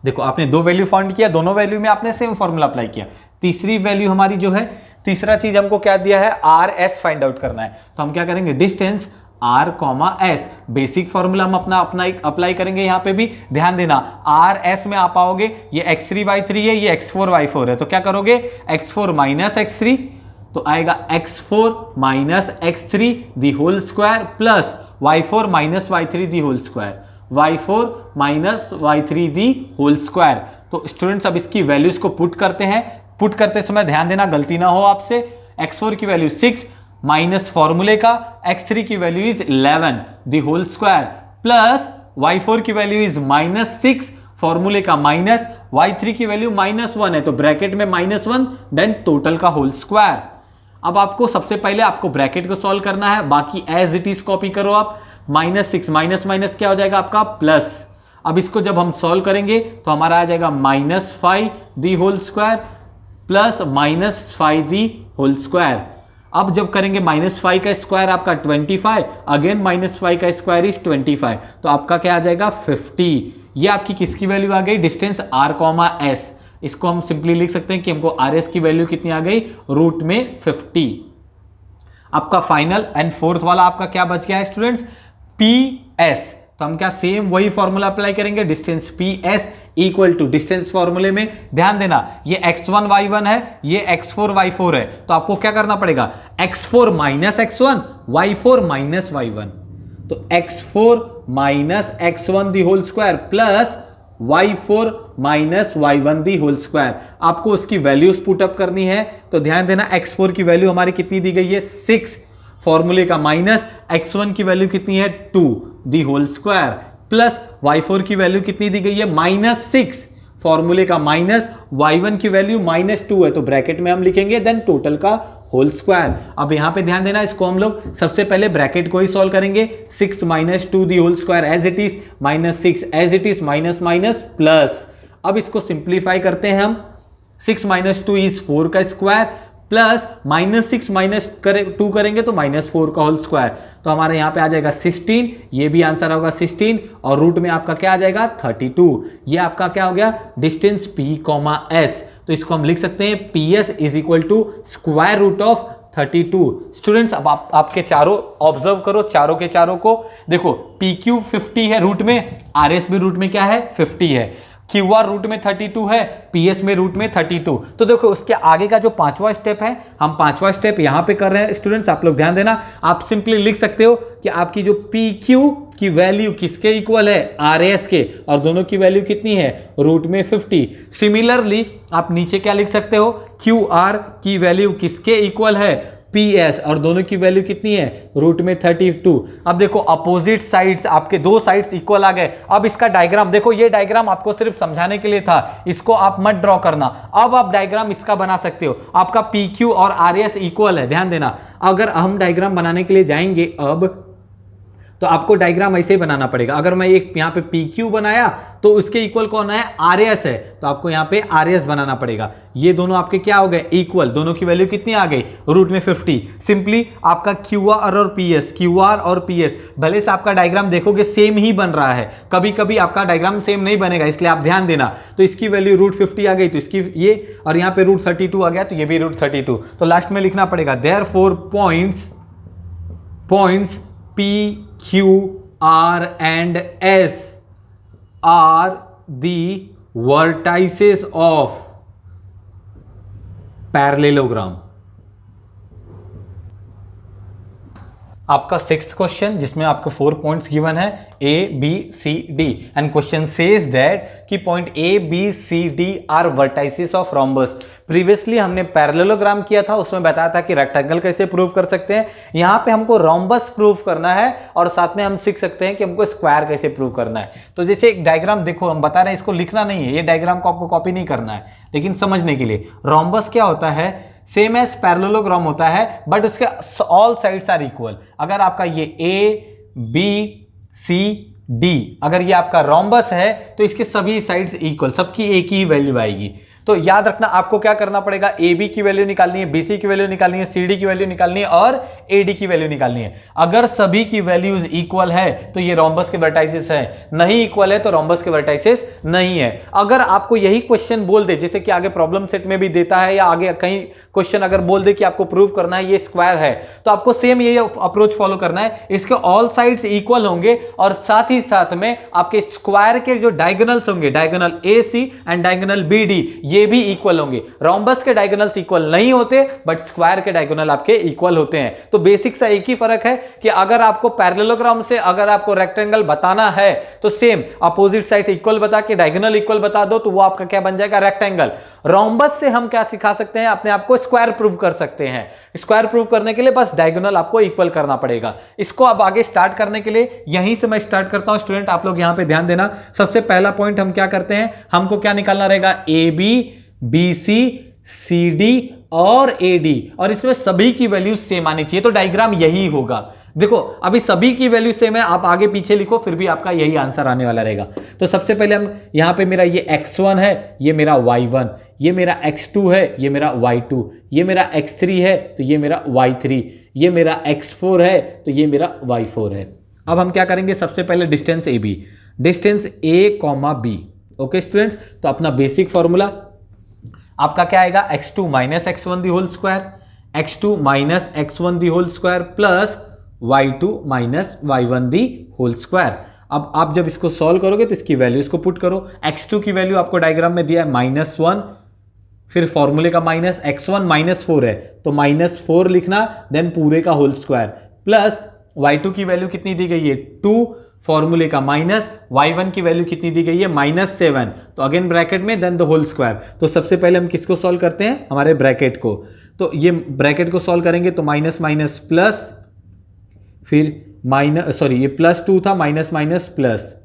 देखो आपने दो वैल्यू फाइंड किया, दोनों वैल्यू में आपने सेम फॉर्मूला अप्लाई किया। तीसरी वैल्यू हमारी जो है, तीसरा चीज हमको क्या दिया है, आर एस फाइंड आउट करना है। तो हम क्या करेंगे, distance R comma S, basic formula हम अपना अप्लाई करेंगे। यहां पे भी ध्यान देना, आर एस में आप आओगे, ये x3 y3 है, ये x4 y4 है, तो क्या करोगे, x4 माइनस x3, तो आएगा x4 minus x3 the whole square plus y4 minus y3 the whole square, y4 minus y3 the whole square. तो स्टूडेंट्स अब इसकी वैल्यूज को पुट करते हैं। पुट करते समय ध्यान देना गलती ना हो आपसे, x4 की वैल्यू 6 माइनस फॉर्मूले का x3 की value is 11 the whole square plus y4 की वैल्यू इज -6 फॉर्मूले का माइनस y3 की वैल्यू -1 है, तो ब्रैकेट में -1 देन टोटल का होल स्क्वायर। अब आपको सबसे पहले आपको ब्रैकेट को सॉल्व करना है, बाकी एज इट इज कॉपी करो आप। -6 माइनस माइनस क्या हो जाएगा आपका, प्लस। अब इसको जब हम सॉल्व करेंगे तो हमारा आ जाएगा -5 the whole square plus -5 the whole square. अब जब करेंगे -5 का स्क्वायर आपका 25, अगेन -5 का स्क्वायर इज 25, तो आपका क्या आ जाएगा 50। ये आपकी किसकी वैल्यू आ गई, डिस्टेंस r कॉमा एस। इसको हम सिंपली लिख सकते हैं कि हमको आर एस की वैल्यू कितनी आ गई, रूट में 50। आपका फाइनल एंड फोर्थ वाला आपका क्या बच गया है स्टूडेंट्स, पी एस। तो हम क्या सेम वही फॉर्मूला अप्लाई करेंगे, distance P S equal to distance फॉर्मूले में ध्यान देना, ये x1 y1 है, ये x4 y4 है, तो आपको क्या करना पड़ेगा, x4 minus x1 y4 minus y1, तो x4 minus x1 the whole square plus y4 minus y1 the whole square. आपको उसकी वैल्यूज पुटअप करनी है। तो ध्यान देना, x4 की वैल्यू हमारी कितनी दी गई है, 6 फॉर्मूले का माइनस x1 की वैल्यू कितनी है, 2 the whole square plus y4 की वैल्यू कितनी दी गई है, -6 फॉर्मूले का माइनस y1 की वैल्यू -2 है, तो ब्रैकेट में हम लिखेंगे देन टोटल का होल स्क्वायर। अब यहां पे ध्यान देना, इसको हम लोग सबसे पहले ब्रैकेट को ही सॉल्व करेंगे। 6 minus 2 the whole square as it is, -6 as it is, minus minus plus. अब इसको सिंप्लीफाई करते हैं हम, 6 माइनस 2 इज 4 का स्क्वायर प्लस -6 माइनस 2 करेंगे तो -4 का होल स्क्वायर, तो हमारे यहां पे आ जाएगा 16, ये भी आंसर होगा 16, और रूट में आपका क्या आ जाएगा 32। ये आपका क्या हो गया, डिस्टेंस P, S। तो इसको हम लिख सकते हैं PS is equal to square root of 32। Students अब आपके चारों ऑब्जर्व करो, चारों के चारों को देखो, PQ 50 है रूट में, RS भी रूट में क्या है 50 है, QR रूट में 32 है, PS में रूट में 32। तो देखो उसके आगे का जो पांचवा स्टेप है, हम पांचवा स्टेप यहां पे कर रहे हैं स्टूडेंट्स, आप लोग ध्यान देना। आप सिंपली लिख सकते हो कि आपकी जो PQ की वैल्यू किसके इक्वल है, RS के, और दोनों की वैल्यू कितनी है, रूट में 50। सिमिलरली आप नीचे क्या लिख सकते हो, QR की वैल्यू किसके इक्वल है, PS, और दोनों की वैल्यू कितनी है, रूट में 32। अब देखो अपोजिट साइड्स, आपके दो साइड्स इक्वल आ गए। अब इसका डायग्राम देखो, ये डायग्राम आपको सिर्फ समझाने के लिए था, इसको आप मत ड्रॉ करना। अब आप डायग्राम इसका बना सकते हो, आपका PQ और RS इक्वल है, ध्यान देना। अगर हम डायग्राम बनाने के लिए जाएंगे अब, तो आपको डायग्राम ऐसे ही बनाना पड़ेगा। अगर मैं एक यहाँ पे पी क्यू बनाया तो उसके इक्वल कौन है, आर एस है, तो आपको यहाँ पे आर एस बनाना पड़ेगा। ये दोनों आपके क्या हो गए, इक्वल, दोनों की वैल्यू कितनी आ गई, रूट में 50। सिंपली आपका क्यू आर और पी एस, क्यू आर और पी एस, भले से आपका डायग्राम देखोगे सेम ही बन रहा है, कभी कभी आपका डायग्राम सेम नहीं बनेगा, इसलिए आप ध्यान देना। तो इसकी वैल्यू रूट 50 आ गई, तो इसकी ये, और यहाँ पे रूट 32 आ गया, तो ये भी रूट 32। तो लास्ट में लिखना पड़ेगा therefore points P, Q, R and S are the vertices of parallelogram। आपका 6th क्वेश्चन जिसमें आपको 4 पॉइंट्स गिवन है A, B, C, D and question says that कि point A, B, C, D are vertices of rhombus. Previously हमने parallelogram किया था, उसमें बताया था कि रेक्टेंगल कैसे प्रूव कर सकते हैं। यहाँ पे हमको रोम्बस प्रूव करना है और साथ में हम सीख सकते हैं कि हमको स्क्वायर कैसे प्रूव करना है। तो जैसे एक डायग्राम देखो, हम बता रहे हैं इसको लिखना नहीं है, ये डायग्राम को आपको कॉपी नहीं करना है, लेकिन समझने के लिए रोम्बस क्या होता है, सेम एज पैरेललोग्राम होता है, बट उसके ऑल साइड्स आर इक्वल। अगर आपका ये ए बी सी डी अगर ये आपका रोम्बस है तो इसके सभी साइड्स इक्वल, सबकी एक ही वैल्यू आएगी। तो याद रखना आपको क्या करना पड़ेगा, ए बी की वैल्यू निकालनी है, बी सी की वैल्यू निकालनी है, सी डी की वैल्यू निकालनी है और ए डी की वैल्यू निकालनी है। अगर सभी की वैल्यूज इक्वल है तो ये रोम्बस के वर्टाइसिस है, नहीं इक्वल है तो रोम्बस के वर्टाइसिस नहीं है। अगर आपको यही क्वेश्चन बोल दे, जैसे कि आगे प्रॉब्लम सेट में भी देता है या आगे कहीं क्वेश्चन अगर बोल दे कि आपको प्रूव करना है ये स्क्वायर है, तो आपको सेम ये अप्रोच फॉलो करना है। इसके ऑल साइड्स इक्वल होंगे और साथ ही साथ में आपके स्क्वायर के जो डायगोनल्स होंगे, diagonal A C and diagonal B D, ये भी इक्वल होंगे। रोम्बस के डायगोनल्स इक्वल नहीं होते बट स्क्वायर के डायगोनल आपके इक्वल होते हैं। तो बेसिक सा एक ही फर्क है कि अगर आपको पैरेललोग्राम से अगर आपको रेक्टेंगल बताना है तो सेम अपोजिट साइड इक्वल बता के डायगोनल इक्वल बता दो तो वो आपका क्या बन जाएगा, रेक्टेंगल। रोम्बस से हम क्या सिखा सकते हैं, अपने आप को स्क्वायर प्रूव कर सकते हैं। स्क्वायर प्रूव करने के लिए बस डायगोनल आपको इक्वल करना पड़ेगा। इसको अब आगे स्टार्ट करने के लिए यहीं से मैं स्टार्ट करता हूं। स्टूडेंट आप लोग यहां पे ध्यान देना। सबसे पहला पॉइंट हम क्या करते हैं, हमको क्या निकालना रहेगा, A B, B C, C D और ए डी, और इसमें सभी की वैल्यू सेम आनी चाहिए। तो डायग्राम यही होगा। देखो अभी सभी की वैल्यू सेम है, आप आगे पीछे लिखो फिर भी आपका यही आंसर आने वाला रहेगा। तो सबसे पहले हम यहां पे मेरा ये x1 है, ये मेरा y1, ये मेरा x2 है, ये मेरा y2, ये मेरा x3 है तो ये मेरा y3, ये मेरा x4 है तो ये मेरा y4 है। अब हम क्या करेंगे, सबसे पहले distance A B, distance A comma B. Okay students, तो अपना बेसिक फॉर्मूला आपका क्या आएगा, x2 minus x1 the whole square, x2 minus x1 the whole square plus y2 minus y1 the whole square. अब आप जब इसको सॉल्व करोगे तो इसकी वैल्यूज को पुट करो। x2 की वैल्यू आपको डायग्राम में दिया है -1, फिर फॉर्मूले का माइनस, x1 -4 है तो -4 लिखना, देन पूरे का होल स्क्वायर प्लस y2 की वैल्यू कितनी दी गई है 2, फॉर्मूले का माइनस, y1 की वैल्यू कितनी दी गई है -7, तो अगेन ब्रैकेट में देन द होल स्क्वायर। तो सबसे पहले हम किसको सॉल्व करते हैं, हमारे ब्रैकेट को। तो ये ब्रैकेट को सॉल्व करेंगे तो माइनस माइनस प्लस, फिर माइनस, सॉरी ये +2 था, माइनस माइनस प्लस।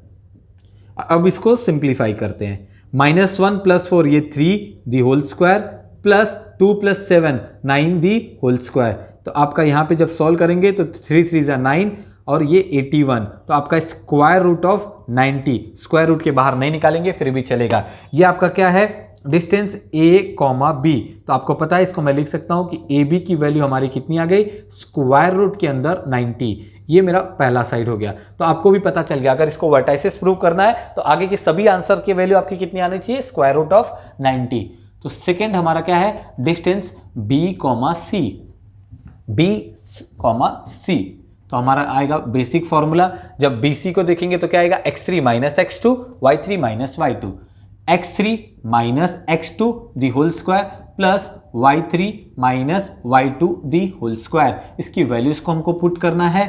अब इसको सिंप्लीफाई करते हैं, -1 + 4 ये 3 the whole square plus 2 + 7 9 the whole square. तो आपका यहाँ पे जब सॉल्व करेंगे तो 3 3 = 9 और ये 81, तो आपका square root of 90, square root के बाहर नहीं निकालेंगे फिर भी चलेगा। ये आपका क्या है, डिस्टेंस ए कॉमा बी। तो आपको पता है इसको मैं लिख सकता हूं कि ए बी की वैल्यू हमारी कितनी आ गई, स्क्वायर रूट के अंदर 90। ये मेरा पहला साइड हो गया। तो आपको भी पता चल गया अगर इसको वर्टाइसिस प्रूव करना है तो आगे की सभी आंसर की वैल्यू आपकी कितनी आनी चाहिए, स्क्वायर रूट ऑफ 90। तो सेकेंड हमारा क्या है, डिस्टेंस बी कॉमा सी, बी कॉमा सी। तो हमारा आएगा बेसिक फॉर्मूला, जब BC को देखेंगे तो क्या आएगा, x3 minus x2, y3 minus y2, x3 minus x2 the whole square plus y3 minus y2 the whole square. इसकी वैल्यूज को हमको पुट करना है।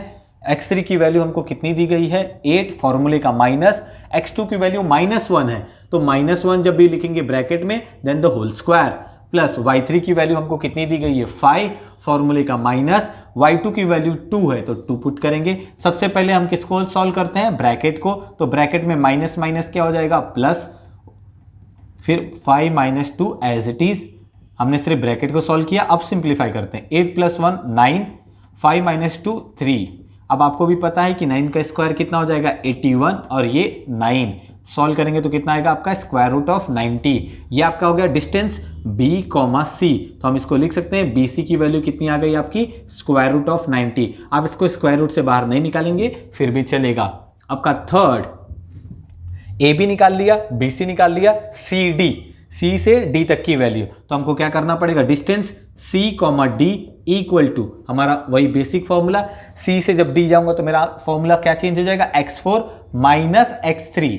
x3 की वैल्यू हमको कितनी दी गई है 8, फॉर्मूले का माइनस, x2 की वैल्यू -1 है तो -1 जब भी लिखेंगे ब्रैकेट में then the whole square plus y3 की वैल्यू हमको कितनी दी गई है 5, फॉर्मूले का माइनस, y2 की वैल्यू 2 है तो 2 पुट करेंगे। सबसे पहले हम किसको सॉल्व करते हैं, ब्रैकेट को। तो ब्रैकेट में माइनस माइनस क्या हो जाएगा, प्लस, फिर 5 - 2 एज इट इज। हमने सिर्फ ब्रैकेट को सॉल्व किया। अब सिंप्लीफाई करते हैं, 8 + 1 9, 5 - 2 3। अब आपको भी पता है कि 9 का स्क्वायर कितना हो जाएगा 81 और ये 9 सॉल्व करेंगे तो कितना आएगा आपका स्क्वायर रूट ऑफ 90। ये आपका हो गया डिस्टेंस B, C। तो हम इसको लिख सकते हैं BC की वैल्यू कितनी आ गई आपकी स्क्वायर रूट ऑफ 90। आप इसको स्क्वायर रूट से बाहर नहीं निकालेंगे फिर भी चलेगा। आपका थर्ड AB निकाल लिया, BC निकाल लिया, CD, C से D तक की वैल्यू। तो हमको क्या करना पड़ेगा distance C, D equal to हमारा वही बेसिक फॉर्मूला। C से जब D जाऊंगा तो मेरा फॉर्मूला क्या चेंज हो जाएगा x4 minus x3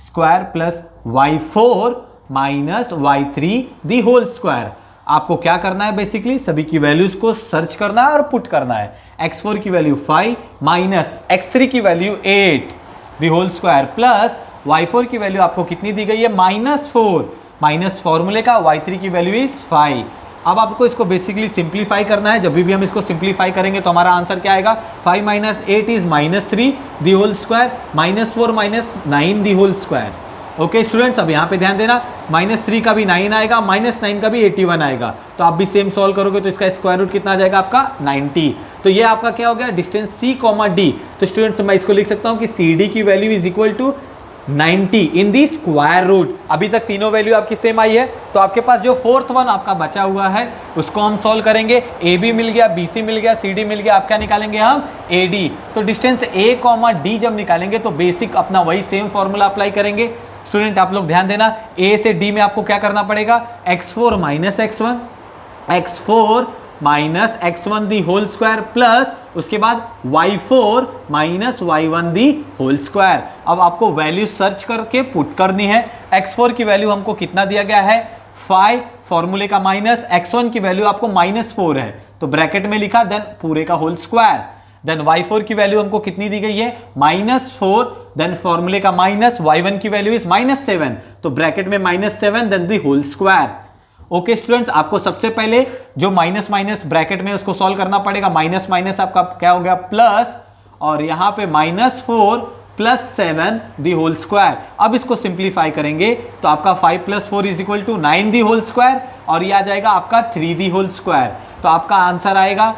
square plus y4 minus y3 the whole square. आपको क्या करना है बेसिकली सभी की वैल्यूज को सर्च करना है और पुट करना है। x4 की वैल्यू 5 माइनस x3 की value 8 the whole square plus y4 की वैल्यू आपको कितनी दी गई है -4 माइनस फॉर्मूले का y3 की वैल्यू इज 5। अब आपको इसको बेसिकली सिंप्लीफाई करना है। जब भी हम इसको सिंप्लीफाई करेंगे तो हमारा आंसर क्या आएगा 5 minus 8 is -3 the whole square -4 minus 9 the whole square. Okay students, अब यहाँ पे ध्यान देना -3 का भी 9 आएगा, -9 का भी 81 आएगा। तो आप भी सेम सॉल्व करोगे तो इसका स्क्वायर रूट कितना आ जाएगा आपका 90। तो ये आपका क्या हो गया डिस्टेंस C, D। तो स्टूडेंट्स मैं इसको लिख सकता हूँ कि CD की value is equal to 90 in the square root. अभी तक तीनों वैल्यू आपकी सेम आई है। तो आपके पास जो फोर्थ वन आपका बचा हुआ है उसको हम सॉल्व करेंगे। AB मिल गया, BC मिल गया, CD मिल गया, आप क्या निकालेंगे हम AD। तो डिस्टेंस A, D जब निकालेंगे तो बेसिक अपना वही सेम फॉर्मूला अप्लाई करेंगे। स्टूडेंट आप लोग ध्यान देना, A से D में आपको क्या करना पड़ेगा x4 minus x1 the whole square plus उसके बाद y4 minus y1 the whole square. अब आपको वैल्यू सर्च करके पुट करनी है। x4 की वैल्यू हमको कितना दिया गया है 5 फॉर्मूले का माइनस, x1 की वैल्यू आपको -4 है तो ब्रैकेट में लिखा देन पूरे का होल स्क्वायर। देन y4 की वैल्यू हमको कितनी दी गई है -4 देन फॉर्मूले का माइनस, y1 की वैल्यू इज -7 तो ब्रैकेट में -7 then the whole square. Okay students, आपको सबसे पहले जो माइनस माइनस ब्रैकेट में उसको सॉल्व करना पड़ेगा। माइनस माइनस आपका क्या हो गया प्लस और यहां पे -4 प्लस 7 दी होल स्क्वायर। अब इसको सिंप्लीफाई करेंगे तो आपका 5 plus 4 is equal to 9 the whole square और ये आ जाएगा आपका 3 दी होल स्क्वायर। तो आपका आंसर आएगा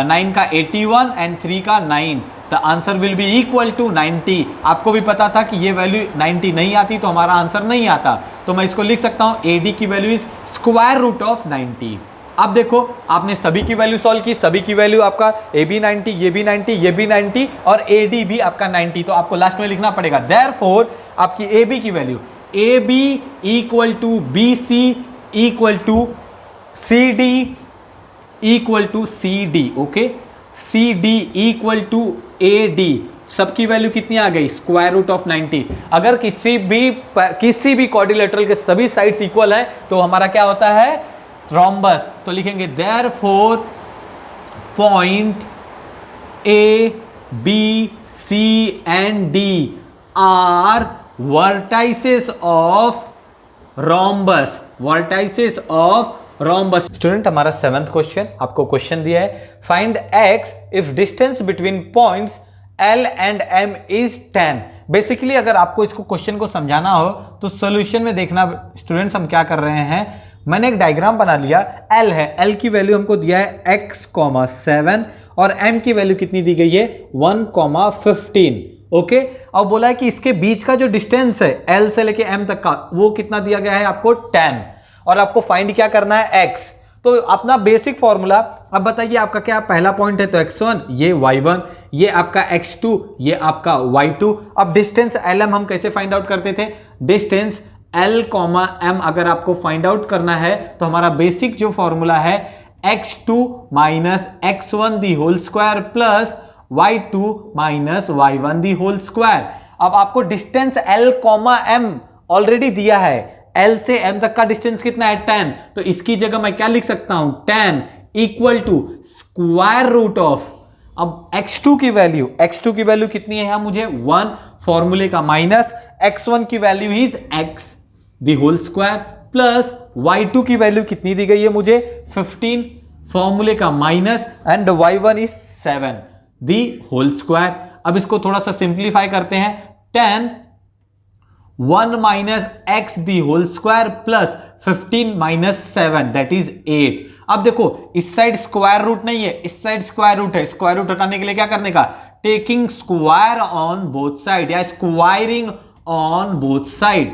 9 का 81 एंड 3 का 9। The answer will be equal to 90। आपको भी पता था कि ये वैल्यू 90 नहीं आती तो हमारा आंसर नहीं आता। तो मैं इसको लिख सकता हूं AD की value is square root of 90। अब देखो आपने सभी की वैल्यू सॉल्व की, सभी की वैल्यू आपका AB 90, ये भी 90, ये भी 90 और AD भी आपका 90। तो आपको लास्ट में लिखना पड़ेगा देयरफॉर आपकी AB की value AB equal to BC equal to CD equal to CD। Okay, CD equal to AD सबकी वैल्यू कितनी आ गई स्क्वायर रूट ऑफ 90। अगर किसी भी क्वाड्रिलेटरल के सभी साइड्स इक्वल है तो हमारा क्या होता है थ्रोम्बस। तो लिखेंगे therefore point A, B, C and D are vertices of rhombus, vertices of rhombus. Student हमारा 7th क्वेश्चन, आपको क्वेश्चन दिया है find x if distance between points L and M is 10। Basically अगर आपको इसको क्वेश्चन को समझाना हो तो सॉल्यूशन में देखना स्टूडेंट्स हम क्या कर रहे हैं। मैंने एक डायग्राम बना लिया, L है, L की वैल्यू हमको दिया है x, 7 और M की वैल्यू कितनी दी गई है 1, 15। ओके, अब बोला है कि इसके बीच का जो डिस्टेंस है L से लेके M तक का वो कितना दिया गया है आपको 10 और आपको फाइंड क्या करना है x। तो अपना बेसिक फॉर्मूला, अब बताइए आपका क्या पहला पॉइंट है तो x1, ये y1, ये आपका x2, ये आपका y2। अब डिस्टेंस LM हम कैसे फाइंड आउट करते थे, डिस्टेंस L, M अगर आपको फाइंड आउट करना है तो हमारा बेसिक जो फॉर्मूला है x2 minus x1 the whole square plus y2 minus y1 the whole square. अब आपको डिस्टेंस L, M ऑलरेडी दिया है, L से M तक का डिस्टेंस कितना है 10। तो इसकी जगह मैं क्या लिख सकता हूं 10 equal to square root of, अब x2 की वैल्यू कितनी है मुझे 1 फॉर्मूले का माइनस, x1 की value is x the whole square plus y2 की वैल्यू कितनी दी गई है मुझे 15 फॉर्मूले का minus and y1 is 7 the whole square. अब इसको थोड़ा सा सिंप्लीफाई करते हैं, 10 1 minus x the whole square plus 15 minus 7 that is 8। अब देखो इस साइड स्क्वायर रूट नहीं है, इस साइड स्क्वायर रूट है। स्क्वायर रूट हटाने के लिए क्या करने का, taking square on both side या squaring on both side,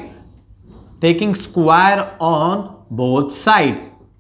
taking square on both side,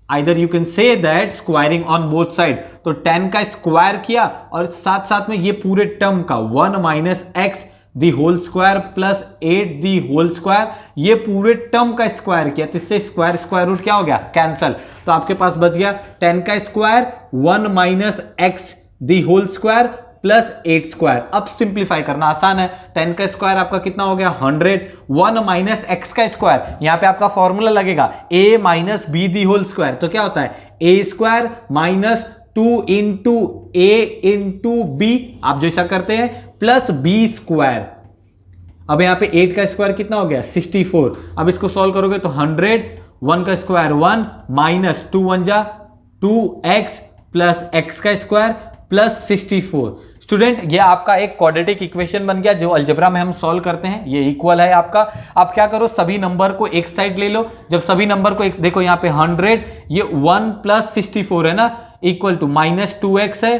either you can say that squaring on both side. तो 10 का स्क्वायर किया और साथ साथ में ये पूरे टर्म का 1 minus x the whole square plus 8 the whole square, ये पूरे टर्म का स्क्वायर किया, तो इससे स्क्वायर स्क्वायर रूट क्या हो गया, कैंसल। तो आपके पास बच गया 10 का square 1 minus x the whole square plus 8 square. अब सिंप्लीफाई करना आसान है, 10 का स्क्वायर आपका कितना हो गया 100, 1 माइनस एक्स का स्क्वायर, यहां पे आपका फॉर्मूला लगेगा a minus B the whole square, तो क्या होता है a square minus 2 into a into b, आप जैसा करते हैं, प्लस बी स्क्वायर। अब यहां पे 8 का स्क्वायर कितना हो गया 64। अब इसको सॉल्व करोगे तो 100, 1 का स्क्वायर 1 माइनस 2 1 जा 2x प्लस x का स्क्वायर प्लस 64। स्टूडेंट ये आपका एक क्वाड्रेटिक इक्वेशन बन गया जो अलजेब्रा में हम सॉल्व करते हैं, ये इक्वल है आपका। आप क्या करो, सभी नंबर को एक साइड ले लो। जब सभी नंबर को एक, देखो यहाँ पे 100, ये 1 प्लस 64 है ना, इक्वल टू माइनस 2x है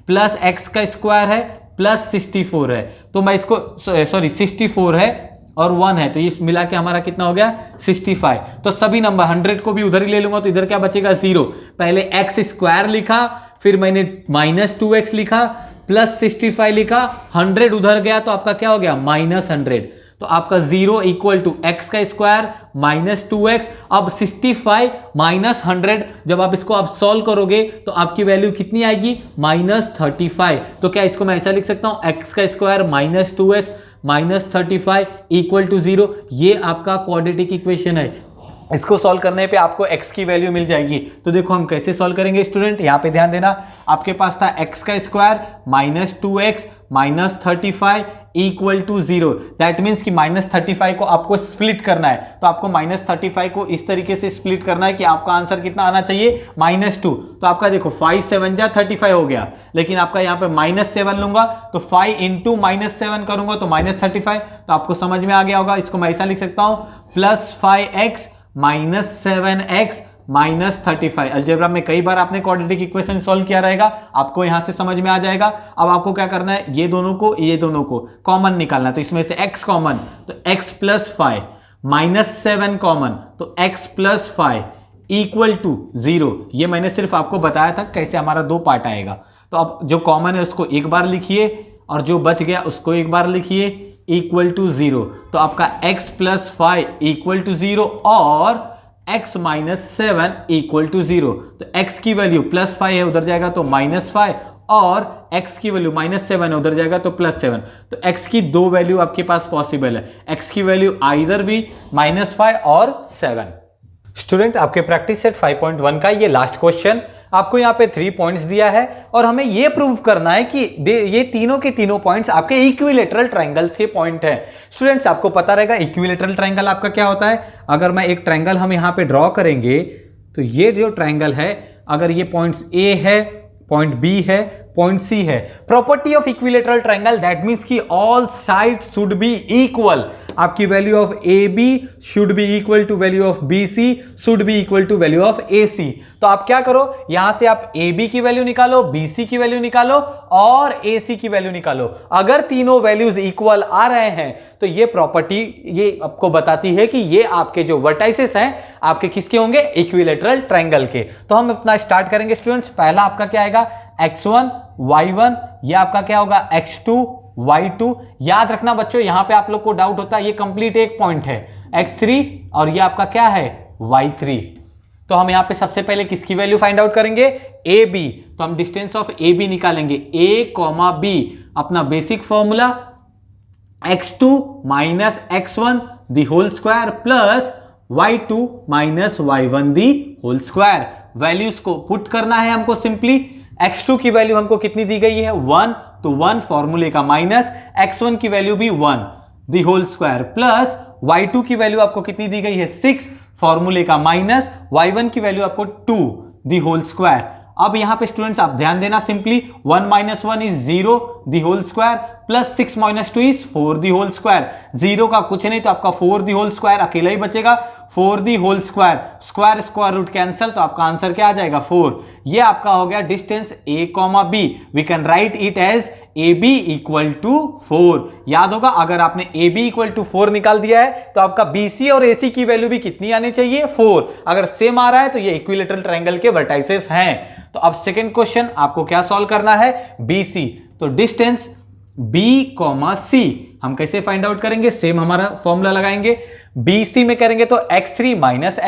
प्लस x का स्क्वायर है प्लस 64 है। तो मैं इसको सॉरी 64 है और 1 है, तो ये मिला के हमारा कितना हो गया 65। तो सभी नंबर 100 को भी उधर ही ले लूंगा, तो इधर क्या बचेगा 0। पहले x स्क्वायर लिखा, फिर मैंने माइनस 2x लिखा प्लस 65 लिखा, 100 उधर गया तो आपका क्या हो गया माइनस 100। तो आपका 0 इक्वल टू एक्स का स्क्वायर माइनस 2x। अब 65 माइनस 100, जब आप इसको आप सॉल्व करोगे तो आपकी वैल्यू कितनी आएगी माइनस 35। तो क्या इसको मैं ऐसा लिख सकता हूं, एक्स का square minus 2x minus 35 equal to 0। ये आपका क्वाड्रेटिक इक्वेशन है। इसको सॉल्व करने पे आपको x की वैल्यू मिल जाएगी। तो देखो हम कैसे सॉल्व करेंगे स्टूडेंट, यहाँ पे ध्यान देना। आपके पास था x का square minus 2x minus 35 equal to 0। That means कि माइनस 35 को आपको स्प्लिट करना है, तो आपको माइनस 35 को इस तरीके से स्प्लिट करना है कि आपका आंसर कितना आना चाहिए -2। तो आपका देखो 5 7 जा 35 हो गया, लेकिन आपका यहाँ पे -7 लूंगा तो 5 इंटू -7 करूंगा तो -35। तो आपको समझ में आ गया होगा। इसको मैं ऐसा लिख सकता हूं plus 5x minus 7x minus 35। Algebra में कई बार आपने क्वाड्रेटिक इक्वेशन सॉल्व किया रहेगा, आपको यहां से समझ में आ जाएगा। अब आपको क्या करना है, ये दोनों को कॉमन निकालना है। तो इसमें से x कॉमन, तो x प्लस 5 माइनस 7 कॉमन, तो x प्लस 5 इक्वल टू 0। ये मैंने सिर्फ आपको बताया था कैसे हमारा 2 पार्ट आएगा। तो अब जो कॉमन है उसको एक बार लिखिए और जो बच गया उसको एक बार लिखिए इक्वल टू 0। तो आपका x प्लस 5 इक्वल टू 0 और x माइनस 7 इक्वल टू 0। तो x की वैल्यू प्लस 5 है, उधर जाएगा तो -5, और x की वैल्यू -7 है, उधर जाएगा तो +7। तो x की 2 वैल्यू आपके पास पॉसिबल है। x की वैल्यू आइदर भी -5 और 7। स्टूडेंट आपके प्रैक्टिस सेट 5.1 का ये लास्ट क्वेश्चन, आपको यहाँ पे 3 पॉइंट्स दिया है और हमें ये प्रूव करना है कि ये तीनों के तीनों पॉइंट्स आपके इक्विलेटरल ट्रायंगल्स के पॉइंट है। स्टूडेंट्स आपको पता रहेगा इक्विलेटरल ट्रायंगल आपका क्या होता है। अगर मैं एक ट्रायंगल हम यहाँ पे ड्रॉ करेंगे तो ये जो ट्रायंगल है, अगर ये पॉइंट्स A है, पॉइंट B है, पॉइंट C है, property of equilateral triangle that means कि all sides should be equal. आपकी value of AB should be equal to value of BC should be equal to value of AC। तो आप क्या करो, यहां से आप AB की वैल्यू निकालो, BC की वैल्यू निकालो और AC की वैल्यू निकालो। अगर तीनों वैल्यूज इक्वल आ रहे हैं तो ये प्रॉपर्टी ये आपको बताती है कि ये आपके जो वर्टाइसेस हैं आपके किसके होंगे, इक्विलेटरल ट्रायंगल के। तो हम अपना स्टार्ट करेंगे स्टूडेंट्स। पहला आपका क्या आएगा x1 y1, ये आपका क्या होगा x2 y2। याद रखना बच्चों, यहां पे आप लोग को डाउट होता है, ये कंप्लीट एक पॉइंट है x3 और ये आपका क्या है y3। तो हम यहां पे सबसे पहले किसकी वैल्यू फाइंड आउट करेंगे, AB। तो हम डिस्टेंस ऑफ AB निकालेंगे, A, B। अपना basic formula x2 minus x1 the whole square plus y2 minus y1 the whole square. Values को पुट करना है हमको सिंपली। x2 की वैल्यू हमको कितनी दी गई है 1, तो 1 फॉर्मूले का माइनस, x1 की वैल्यू भी 1 दी होल स्क्वायर प्लस y2 की वैल्यू आपको कितनी दी गई है 6 फॉर्मूले का माइनस, y1 की वैल्यू आपको 2 दी होल स्क्वायर। अब यहां पे स्टूडेंट्स आप ध्यान देना, simply 1 - 1 is 0 the whole square plus 6 - 2 is 4 the whole square. 0 का कुछ नहीं तो आपका 4 द होल स्क्वायर अकेला ही बचेगा, 4 the whole square, square square root cancel, तो आपका आंसर क्या आ जाएगा 4। ये आपका हो गया distance a, b। We can write it as AB equal to 4। याद होगा अगर आपने AB इक्वल टू 4 निकाल दिया है तो आपका BC और AC की वैल्यू भी कितनी आनी चाहिए 4। अगर सेम आ रहा है तो ये इक्विलेटरल ट्रायंगल के वर्टाइसेस हैं। तो अब सेकंड क्वेश्चन आपको क्या सॉल्व करना है, BC। तो डिस्टेंस B, C हम कैसे फाइंड आउट करेंगे, सेम हमारा फॉर्मूला लगाएंगे। BC में करेंगे तो x3 minus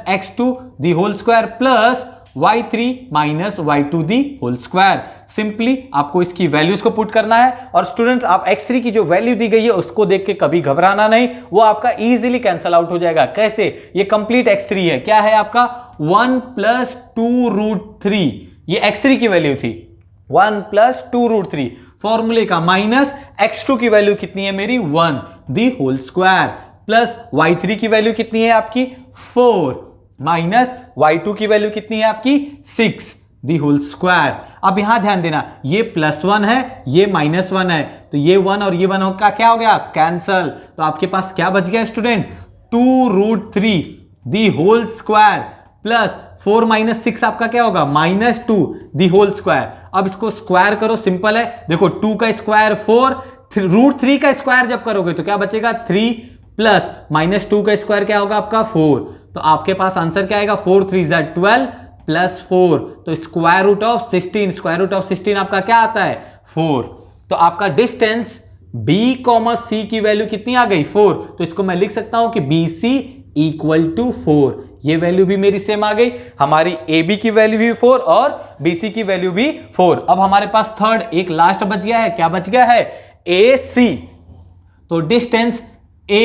x2 the whole square plus y3 minus y2 the whole square. Simply आपको इसकी वैल्यूज को पुट करना है। और स्टूडेंट्स आप x3 की जो वैल्यू दी गई है उसको देख के कभी घबराना नहीं, वो आपका इजीली कैंसल आउट हो जाएगा। कैसे, ये कंप्लीट x3 है, क्या है आपका 1 + 2√3, ये x3 की वैल्यू थी 1 + 2√3 फॉर्मूले का, माइनस x2 की वैल्यू कितनी है मेरी 1 दी होल स्क्वायर प्लस y3 की वैल्यू कितनी है आपकी 4 माइनस y2 की वैल्यू कितनी है आपकी 6 दी होल स्क्वायर। अब यहां ध्यान देना, ये +1 है ये -1 है, तो ये 1 और ये 1 का क्या हो गया कैंसल। तो आपके पास क्या बच गया student 2√3 the whole square plus 4 - 6 आपका क्या होगा -2 दी होल स्क्वायर। अब इसको स्क्वायर करो, सिंपल है, देखो 2 का स्क्वायर 4, √3 का स्क्वायर जब करोगे तो क्या बचेगा 3 प्लस -2 का स्क्वायर क्या होगा आपका 4। तो आपके पास आंसर क्या आएगा 4 3 = 12 प्लस 4, तो स्क्वायर रूट ऑफ 16 आपका क्या आता है 4। तो आपका डिस्टेंस B, C की वैल्यू कितनी आ गई 4। तो इसको मैं लिख सकता हूं कि BC इक्वल टू 4। ये वैल्यू भी मेरी सेम आ गई, हमारी AB की वैल्यू भी 4 और BC की वैल्यू भी 4। अब हमारे पास थर्ड एक लास्ट बच गया है, क्या बच गया है AC। तो डिस्टेंस A,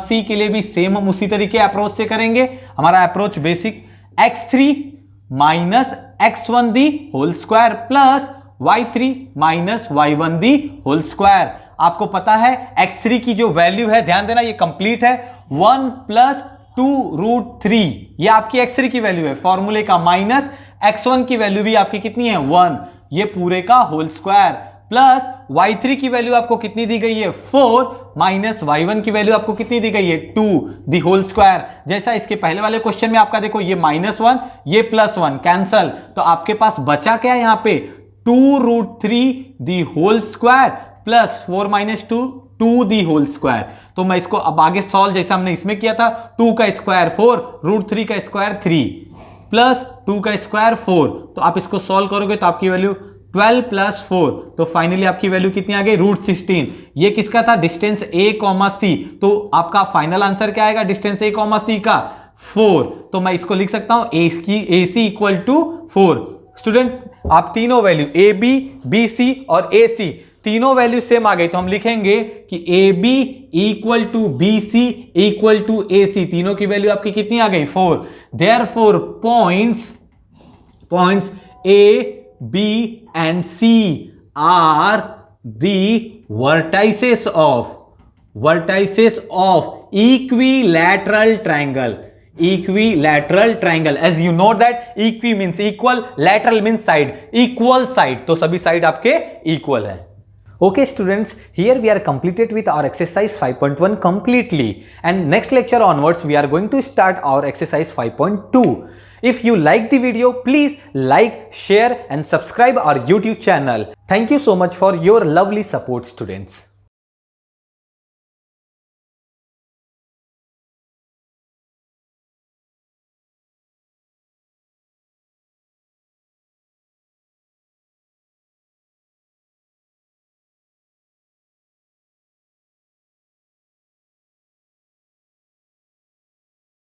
C के लिए भी सेम हम उसी तरीके अप्रोच से करेंगे। हमारा approach basic x3 minus x1 the whole square plus y3 minus y1 the whole square. आपको पता है x3 की जो वैल्यू है, ध्यान देना ये कंप्लीट है 1 + 2√3, ये आपकी x3 की वैल्यू है फॉर्मूले का, माइनस x1 की वैल्यू भी आपकी कितनी है 1, ये पूरे का होल स्क्वायर प्लस y3 की वैल्यू आपको कितनी दी गई है 4 माइनस y1 की वैल्यू आपको कितनी दी गई है 2 दी होल स्क्वायर। जैसा इसके पहले वाले क्वेश्चन में आपका देखो ये -1 ये +1 कैंसल, तो आपके पास बचा क्या यहां पे 2√3 the whole square plus 4 - 2 the whole square. तो मैं इसको अब आगे सॉल्व जैसा हमने इसमें किया था, 2 का स्क्वायर 4, √3 का स्क्वायर 3 प्लस 2 का स्क्वायर 4। तो आप इसको सॉल्व करोगे तो आपकी वैल्यू 12 + 4, तो फाइनली आपकी वैल्यू कितनी आ गई √16। ये किसका था डिस्टेंस A, C। तो आपका फाइनल आंसर क्या आएगा डिस्टेंस A, C का 4। तो मैं इसको लिख सकता हूं AC इक्वल टू 4। स्टूडेंट आप तीनों वैल्यू AB, BC और AC तीनों वैल्यू सेम आ गई, तो हम लिखेंगे कि AB equal to BC equal to AC, तीनों की वैल्यू आपकी कितनी आ गई 4। Therefore points A, B and C are the vertices of equilateral triangle. As you know that equi means equal, lateral means side, equal side, तो सभी side आपके equal है। Okay students, here we are completed with our exercise 5.1 completely, and next lecture onwards we are going to start our exercise 5.2. If you like the video, please like, share and subscribe our YouTube channel. Thank you so much for your lovely support students.